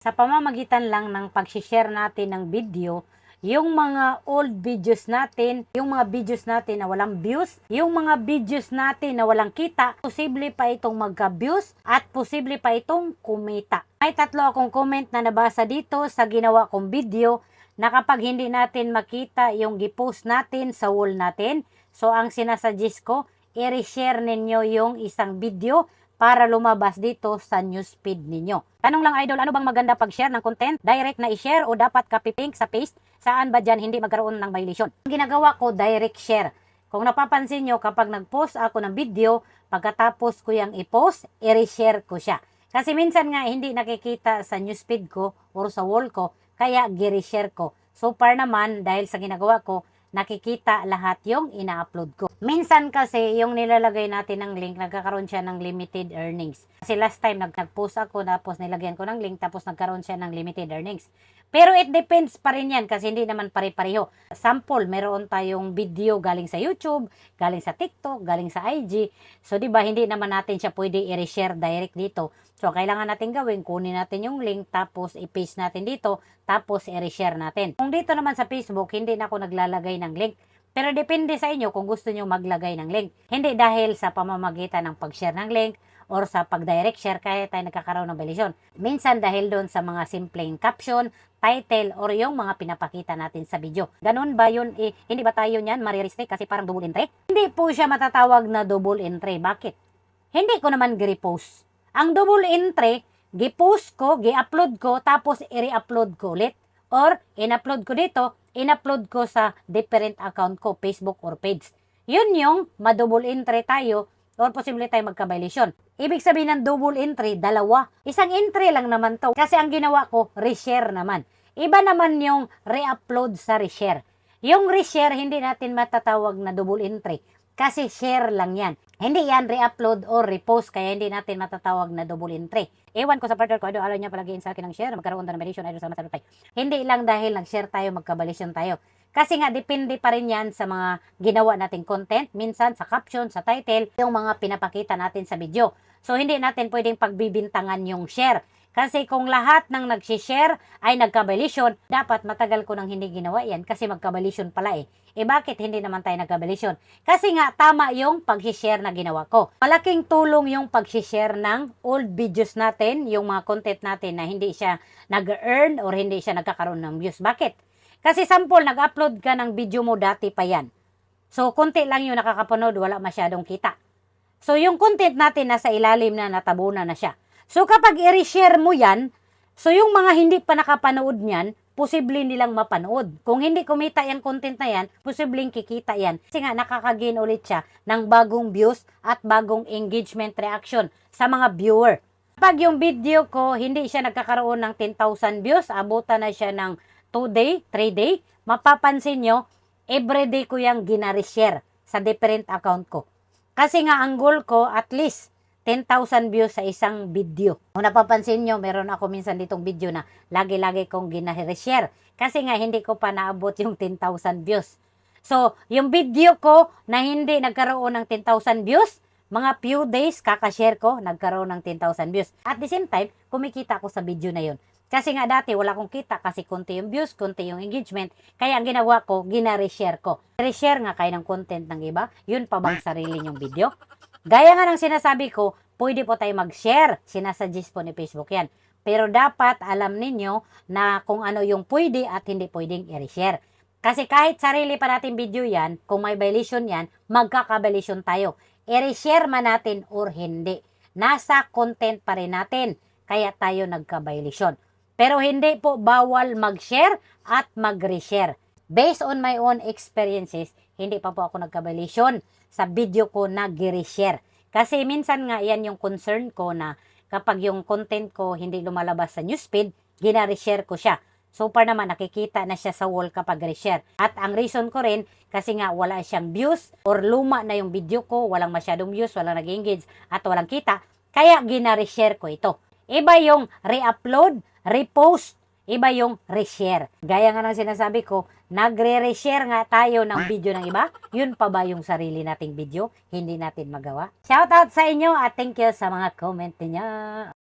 Sa pamamagitan lang ng pag-share natin ng video, yung mga old videos natin, yung mga videos natin na walang views, yung mga videos natin na walang kita, posible pa itong magka-views at posible pa itong kumita. May 3 akong comment na nabasa dito sa ginawa kong video na kapag hindi natin makita yung gipost natin sa wall natin, so ang sinasuggest ko, i-reshare ninyo yung isang video para lumabas dito sa newsfeed ninyo. Tanong lang idol, ano bang maganda pag-share ng content? Direct na i-share o dapat copy-paste sa paste? Saan ba dyan hindi magkaroon ng violation? Ang ginagawa ko, direct share. Kung napapansin nyo, kapag nag-post ako ng video, pagkatapos ko yung i-post, i-reshare ko siya. Kasi minsan nga hindi nakikita sa newsfeed ko or sa wall ko, kaya gi-reshare ko. So far naman, dahil sa ginagawa ko, nakikita lahat yung ina-upload ko. Minsan kasi yung nilalagay natin ng link, nagkakaroon siya ng limited earnings. Kasi last time nag-post ako tapos nilagyan ko ng link tapos nagkaroon siya ng limited earnings. Pero it depends pa rin yan kasi hindi naman pare-pareho. Sample, meron tayong video galing sa YouTube, galing sa TikTok, galing sa IG. So di ba hindi naman natin siya pwede i-reshare direct dito. So kailangan natin gawin, kunin natin yung link tapos i-paste natin dito tapos i-reshare natin. Kung dito naman sa Facebook, hindi na ako naglalagay ng link. Pero depende sa inyo kung gusto nyo maglagay ng link. Hindi dahil sa pamamagitan ng pag-share ng link or sa pag-direct share kaya tayo nagkakaroon ng violation. Minsan dahil doon sa mga simpleng caption, title, or yung mga pinapakita natin sa video. Ganun ba yun? Hindi ba tayo niyan marirestrict kasi parang double entry? Hindi po siya matatawag na double entry. Bakit? Hindi ko naman gi-repost. Ang double entry, gi-post ko, gi-upload ko, tapos i-re-upload ko ulit. Or, in-upload ko dito, in-upload ko sa different account ko, Facebook or page. Yun yung ma-double entry tayo or posible tayo magka-violation. Ibig sabihin ng double entry, dalawa. Isang entry lang naman to. Kasi ang ginawa ko, reshare naman. Iba naman yung re-upload sa reshare. Yung reshare, hindi natin matatawag na double entry. Kasi share lang yan. Hindi yan re-upload or repost kaya hindi natin matatawag na double entry. Ewan ko sa partner ko, idol, alam niya palagi sa akin ng share, magkaroon na ng violation, idol, salamat tayo. Hindi lang dahil nag-share tayo, magka-violation tayo. Kasi nga, depende pa rin yan sa mga ginawa nating content, minsan sa caption, sa title, yung mga pinapakita natin sa video. So, hindi natin pwedeng pagbibintangan yung share. Kasi kung lahat ng nag-share ay nagka-violation, dapat matagal ko nang hindi ginawa yan kasi magka-violation pala eh. Eh bakit hindi naman tayo nagka-violation? Kasi nga tama yung pag-share na ginawa ko. Malaking tulong yung pag-share ng old videos natin, yung mga content natin na hindi siya nag-earn or hindi siya nagkakaroon ng views. Bakit? Kasi sample, nag-upload ka ng video mo dati pa yan. So, konti lang yung nakakapanood, wala masyadong kita. So, yung content natin nasa ilalim na, natabunan na siya. So, kapag i-reshare mo yan, so yung mga hindi pa nakapanood niyan, posible nilang mapanood. Kung hindi kumita yung content na yan, posibleng kikita yan. Kasi nga, nakakagain ulit siya ng bagong views at bagong engagement reaction sa mga viewer. Kapag yung video ko, hindi siya nagkakaroon ng 10,000 views, abutan na siya ng 2 day, 3 day, mapapansin nyo, everyday ko yung ginareshare sa different account ko. Kasi nga, ang goal ko, at least, 10,000 views sa isang video. Kung napapansin nyo, meron ako minsan ditong video na lagi-lagi kong ginare-share. Kasi nga, hindi ko pa naabot yung 10,000 views. So, yung video ko na hindi nagkaroon ng 10,000 views, mga few days kakashare ko, nagkaroon ng 10,000 views. At the same time, kumikita ako sa video na yun. Kasi nga dati, wala akong kita kasi konti yung views, konti yung engagement. Kaya ang ginawa ko, ginare-share ko. Reshare nga kayo ng content ng iba, yun pa bang sarili yung video? Gaya nga ng sinasabi ko, pwede po tayo mag-share. Sinasuggest po ni Facebook yan. Pero dapat alam ninyo na kung ano yung pwede at hindi pwedeng i-reshare. Kasi kahit sarili pa natin video yan, kung may violation yan, magkaka-violation tayo. I-reshare man natin or hindi. Nasa content pa rin natin. Kaya tayo nagka-violation. Pero hindi po bawal mag-share at mag-reshare. Based on my own experiences, hindi pa po ako nagka-violation sa video ko na gi-reshare. Kasi minsan nga yan yung concern ko na kapag yung content ko hindi lumalabas sa newsfeed, gina-reshare ko siya. So far naman nakikita na siya sa wall kapag reshare. At ang reason ko rin, kasi nga wala siyang views or luma na yung video ko, walang masyadong views, walang nag-engage at walang kita, kaya gina-reshare ko ito. Iba yung re-upload, repost, iba yung reshare. Gaya nga ng sinasabi ko, nagre-reshare nga tayo ng video ng iba. Yun pa ba yung sarili nating video? Hindi natin magawa. Shoutout sa inyo at thank you sa mga comment niya.